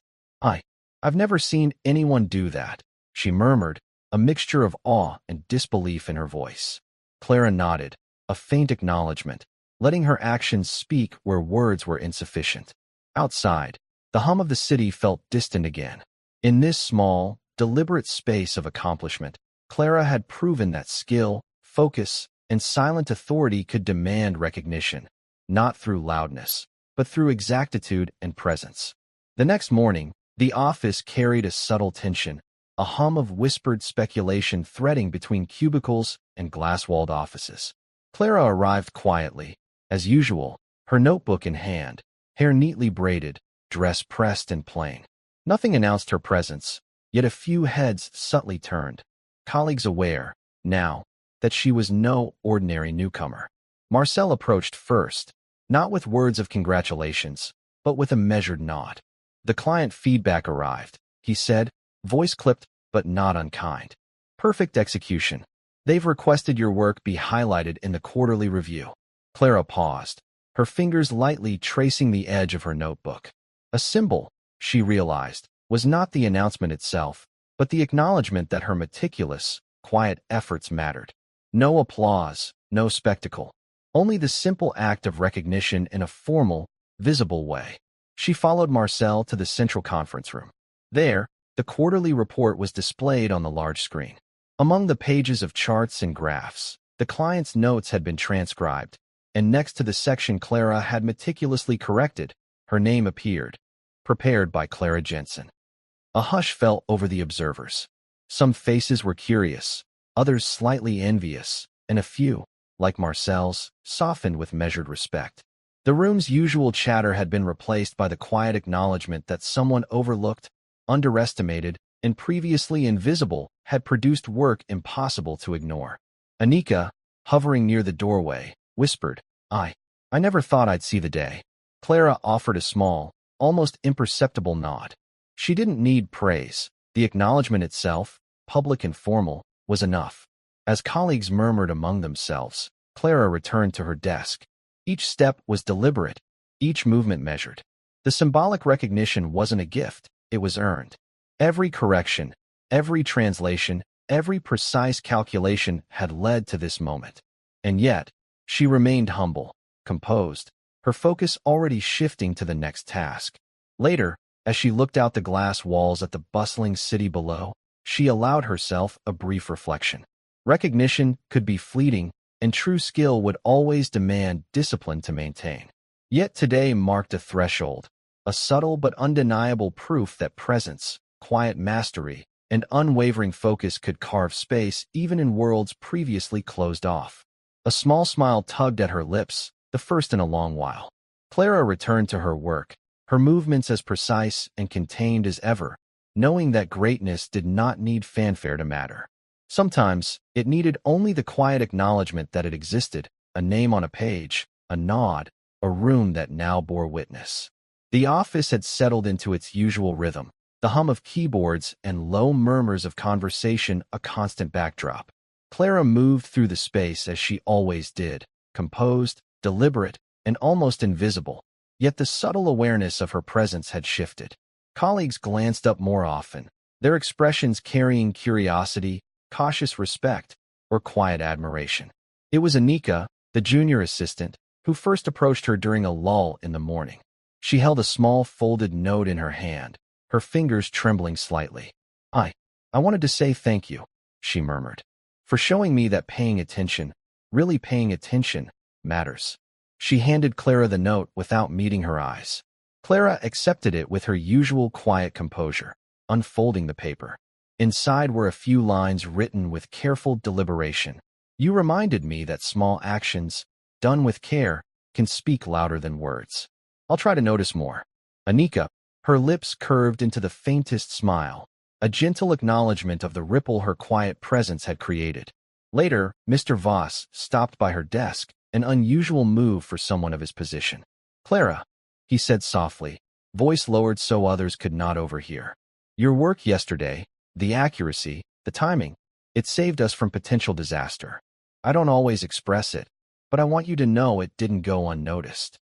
Speaker 1: I've never seen anyone do that, she murmured, a mixture of awe and disbelief in her voice. Clara nodded, a faint acknowledgement, letting her actions speak where words were insufficient. Outside, the hum of the city felt distant again. In this small, deliberate space of accomplishment, Clara had proven that skill, focus, and silent authority could demand recognition, not through loudness, but through exactitude and presence. The next morning, the office carried a subtle tension, a hum of whispered speculation threading between cubicles and glass-walled offices. Clara arrived quietly, as usual, her notebook in hand, hair neatly braided, dress pressed and plain. Nothing announced her presence, yet a few heads subtly turned, colleagues aware, now, that she was no ordinary newcomer. Marcel approached first, not with words of congratulations, but with a measured nod. The client feedback arrived, he said, voice clipped but not unkind. Perfect execution. They've requested your work be highlighted in the quarterly review. Clara paused, her fingers lightly tracing the edge of her notebook. A symbol, she realized, was not the announcement itself, but the acknowledgement that her meticulous, quiet efforts mattered. No applause, no spectacle. Only the simple act of recognition in a formal, visible way. She followed Marcel to the central conference room. There, the quarterly report was displayed on the large screen. Among the pages of charts and graphs, the client's notes had been transcribed, and next to the section Clara had meticulously corrected, her name appeared, prepared by Clara Jensen. A hush fell over the observers. Some faces were curious, others slightly envious, and a few, like Marcel's, softened with measured respect. The room's usual chatter had been replaced by the quiet acknowledgement that someone overlooked, underestimated, and previously invisible had produced work impossible to ignore. Anika, hovering near the doorway, whispered, I never thought I'd see the day. Clara offered a small, almost imperceptible nod. She didn't need praise. The acknowledgement itself, public and formal, was enough. As colleagues murmured among themselves, Clara returned to her desk. Each step was deliberate, each movement measured. The symbolic recognition wasn't a gift, it was earned. Every correction, every translation, every precise calculation had led to this moment. And yet, she remained humble, composed, her focus already shifting to the next task. Later, as she looked out the glass walls at the bustling city below, she allowed herself a brief reflection. Recognition could be fleeting, and true skill would always demand discipline to maintain. Yet today marked a threshold, a subtle but undeniable proof that presence, quiet mastery, and unwavering focus could carve space even in worlds previously closed off. A small smile tugged at her lips, the first in a long while. Clara returned to her work, her movements as precise and contained as ever, knowing that greatness did not need fanfare to matter. Sometimes, it needed only the quiet acknowledgement that it existed, a name on a page, a nod, a room that now bore witness. The office had settled into its usual rhythm, the hum of keyboards and low murmurs of conversation a constant backdrop. Clara moved through the space as she always did, composed, deliberate, and almost invisible, yet the subtle awareness of her presence had shifted. Colleagues glanced up more often, their expressions carrying curiosity, cautious respect, or quiet admiration. It was Anika, the junior assistant, who first approached her during a lull in the morning. She held a small folded note in her hand, her fingers trembling slightly. I wanted to say thank you, she murmured, for showing me that paying attention, really paying attention, matters. She handed Clara the note without meeting her eyes. Clara accepted it with her usual quiet composure, unfolding the paper. Inside were a few lines written with careful deliberation. You reminded me that small actions, done with care, can speak louder than words. I'll try to notice more. Anika, her lips curved into the faintest smile, a gentle acknowledgement of the ripple her quiet presence had created. Later, Mr. Voss stopped by her desk, an unusual move for someone of his position. Clara, he said softly, voice lowered so others could not overhear. Your work yesterday, The accuracy, the timing, it saved us from potential disaster. I don't always express it, but I want you to know it didn't go unnoticed."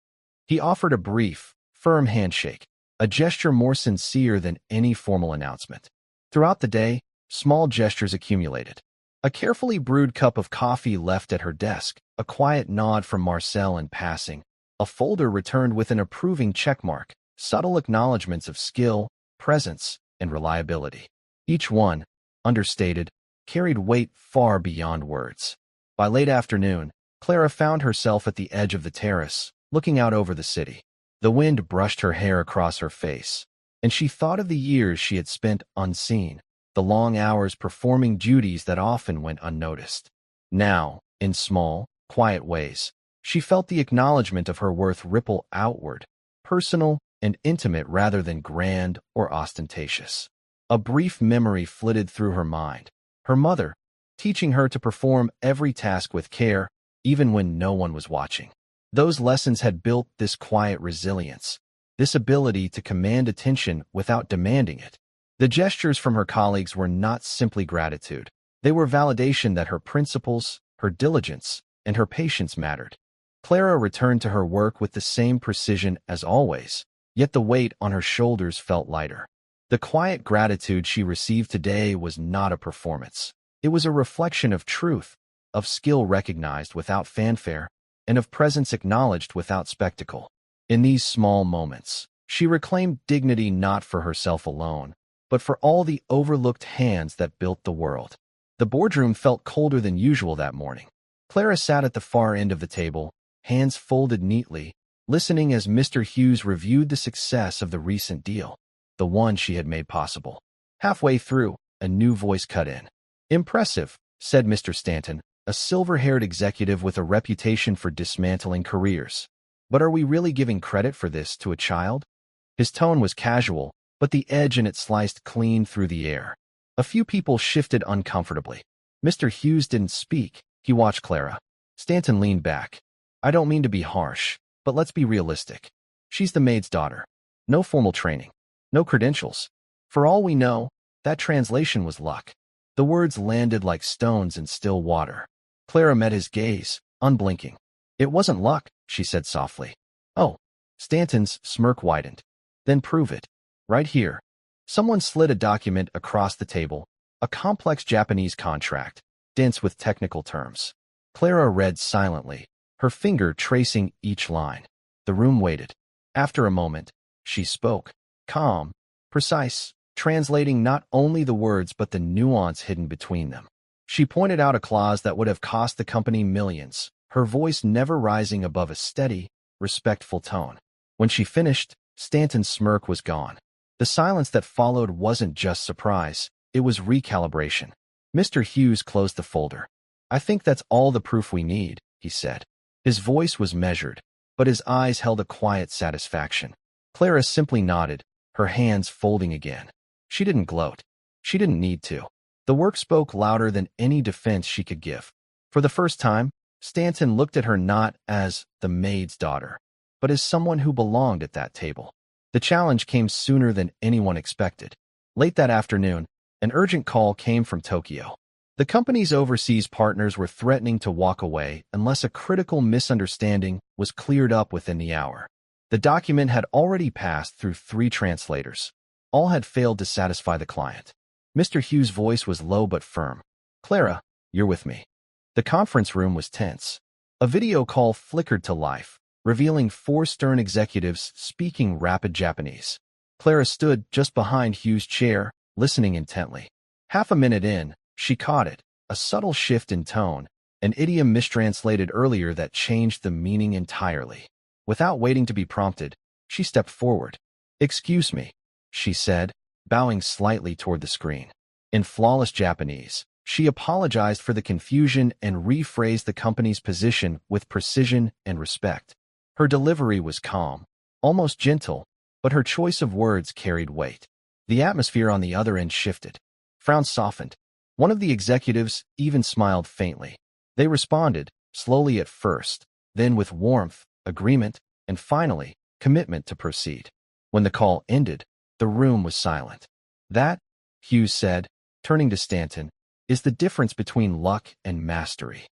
Speaker 1: He offered a brief, firm handshake, a gesture more sincere than any formal announcement. Throughout the day, small gestures accumulated. A carefully brewed cup of coffee left at her desk, a quiet nod from Marcel in passing, a folder returned with an approving checkmark, subtle acknowledgments of skill, presence, and reliability. Each one, understated, carried weight far beyond words. By late afternoon, Clara found herself at the edge of the terrace, looking out over the city. The wind brushed her hair across her face, and she thought of the years she had spent unseen, the long hours performing duties that often went unnoticed. Now, in small, quiet ways, she felt the acknowledgement of her worth ripple outward, personal and intimate rather than grand or ostentatious. A brief memory flitted through her mind. Her mother, teaching her to perform every task with care, even when no one was watching. Those lessons had built this quiet resilience, this ability to command attention without demanding it. The gestures from her colleagues were not simply gratitude. They were validation that her principles, her diligence, and her patience mattered. Clara returned to her work with the same precision as always, yet the weight on her shoulders felt lighter. The quiet gratitude she received today was not a performance. It was a reflection of truth, of skill recognized without fanfare, and of presence acknowledged without spectacle. In these small moments, she reclaimed dignity not for herself alone, but for all the overlooked hands that built the world. The boardroom felt colder than usual that morning. Clara sat at the far end of the table, hands folded neatly, listening as Mr. Hughes reviewed the success of the recent deal, the one she had made possible. Halfway through, a new voice cut in. "Impressive," said Mr. Stanton, a silver-haired executive with a reputation for dismantling careers. "But are we really giving credit for this to a child?" His tone was casual, but the edge in it sliced clean through the air. A few people shifted uncomfortably. Mr. Hughes didn't speak. He watched Clara. Stanton leaned back. "I don't mean to be harsh, but let's be realistic. She's the maid's daughter. No formal training. No credentials. For all we know, that translation was luck." The words landed like stones in still water. Clara met his gaze, unblinking. "It wasn't luck," she said softly. "Oh." Stanton's smirk widened. "Then prove it. Right here." Someone slid a document across the table, a complex Japanese contract, dense with technical terms. Clara read silently, her finger tracing each line. The room waited. After a moment, she spoke, calm, precise, translating not only the words but the nuance hidden between them. She pointed out a clause that would have cost the company millions, her voice never rising above a steady, respectful tone. When she finished, Stanton's smirk was gone. The silence that followed wasn't just surprise, it was recalibration. Mr. Hughes closed the folder. "I think that's all the proof we need," he said. His voice was measured, but his eyes held a quiet satisfaction. Clara simply nodded, her hands folding again. She didn't gloat. She didn't need to. The work spoke louder than any defense she could give. For the first time, Stanton looked at her not as the maid's daughter, but as someone who belonged at that table. The challenge came sooner than anyone expected. Late that afternoon, an urgent call came from Tokyo. The company's overseas partners were threatening to walk away unless a critical misunderstanding was cleared up within the hour. The document had already passed through 3 translators. All had failed to satisfy the client. Mr. Hughes' voice was low but firm. "Clara, you're with me." The conference room was tense. A video call flickered to life, revealing 4 stern executives speaking rapid Japanese. Clara stood just behind Hughes' chair, listening intently. Half a minute in, she caught it, a subtle shift in tone, an idiom mistranslated earlier that changed the meaning entirely. Without waiting to be prompted, she stepped forward. "Excuse me," she said, bowing slightly toward the screen. In flawless Japanese, she apologized for the confusion and rephrased the company's position with precision and respect. Her delivery was calm, almost gentle, but her choice of words carried weight. The atmosphere on the other end shifted. Frowns softened. One of the executives even smiled faintly. They responded, slowly at first, then with warmth, agreement, and finally, commitment to proceed. When the call ended, the room was silent. "That," Hughes said, turning to Stanton, is the difference between luck and mastery.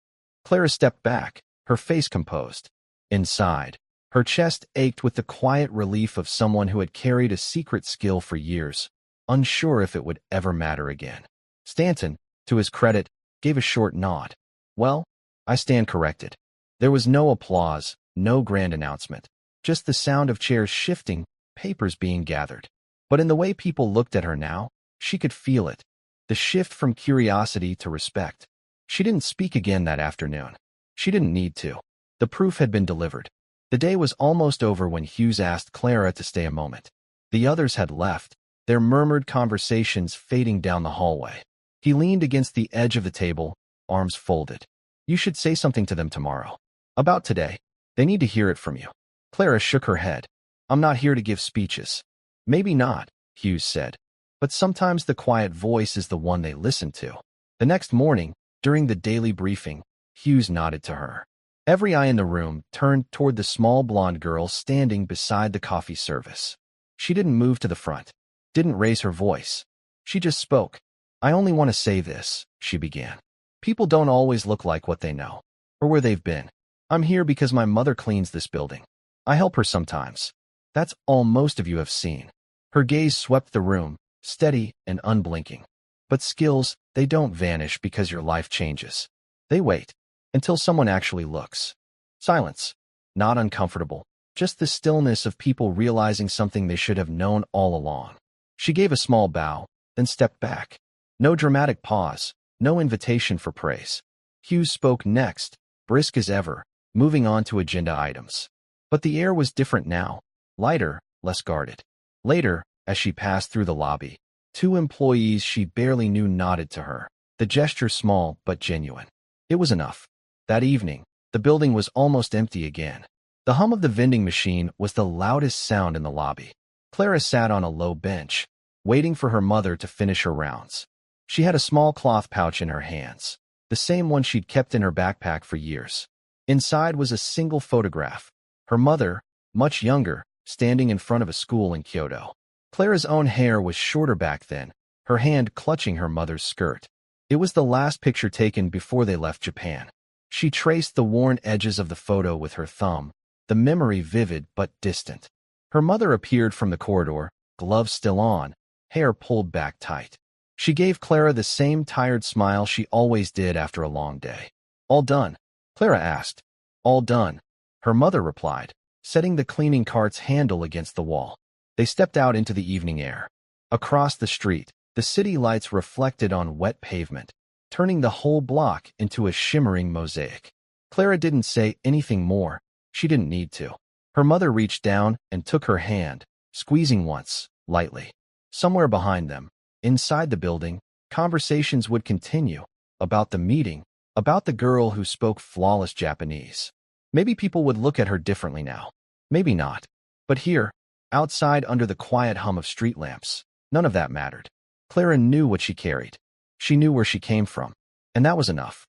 Speaker 1: Clara stepped back, her face composed. Inside, her chest ached with the quiet relief of someone who had carried a secret skill for years, unsure if it would ever matter again. Stanton, to his credit, gave a short nod. Well, I stand corrected. There was no applause, no grand announcement, just the sound of chairs shifting, papers being gathered. But in the way people looked at her now, she could feel it, the shift from curiosity to respect. She didn't speak again that afternoon. She didn't need to. The proof had been delivered. The day was almost over when Hughes asked Clara to stay a moment. The others had left, their murmured conversations fading down the hallway. He leaned against the edge of the table, arms folded. You should say something to them tomorrow. About today. They need to hear it from you. Clara shook her head. I'm not here to give speeches. Maybe not, Hughes said. But sometimes the quiet voice is the one they listen to. The next morning, during the daily briefing, Hughes nodded to her. Every eye in the room turned toward the small blonde girl standing beside the coffee service. She didn't move to the front, didn't raise her voice. She just spoke. I only want to say this, she began. People don't always look like what they know, or where they've been. I'm here because my mother cleans this building. I help her sometimes. That's all most of you have seen. Her gaze swept the room, steady and unblinking. But skills, they don't vanish because your life changes. They wait until someone actually looks. Silence. Not uncomfortable, just the stillness of people realizing something they should have known all along. She gave a small bow, then stepped back. No dramatic pause, no invitation for praise. Hughes spoke next, brisk as ever, moving on to agenda items. But the air was different now, lighter, less guarded. Later, as she passed through the lobby, two employees she barely knew nodded to her, the gesture small but genuine. It was enough. That evening, the building was almost empty again. The hum of the vending machine was the loudest sound in the lobby. Clara sat on a low bench, waiting for her mother to finish her rounds. She had a small cloth pouch in her hands, the same one she'd kept in her backpack for years. Inside was a single photograph. Her mother, much younger, standing in front of a school in Kyoto. Clara's own hair was shorter back then, her hand clutching her mother's skirt. It was the last picture taken before they left Japan. She traced the worn edges of the photo with her thumb, the memory vivid but distant. Her mother appeared from the corridor, gloves still on, hair pulled back tight. She gave Clara the same tired smile she always did after a long day. All done? Clara asked. All done, her mother replied, setting the cleaning cart's handle against the wall. They stepped out into the evening air. Across the street, the city lights reflected on wet pavement, turning the whole block into a shimmering mosaic. Clara didn't say anything more. She didn't need to. Her mother reached down and took her hand, squeezing once, lightly. Somewhere behind them, inside the building, conversations would continue, about the meeting, about the girl who spoke flawless Japanese. Maybe people would look at her differently now. Maybe not. But here, outside under the quiet hum of street lamps, none of that mattered. Clara knew what she carried. She knew where she came from. And that was enough.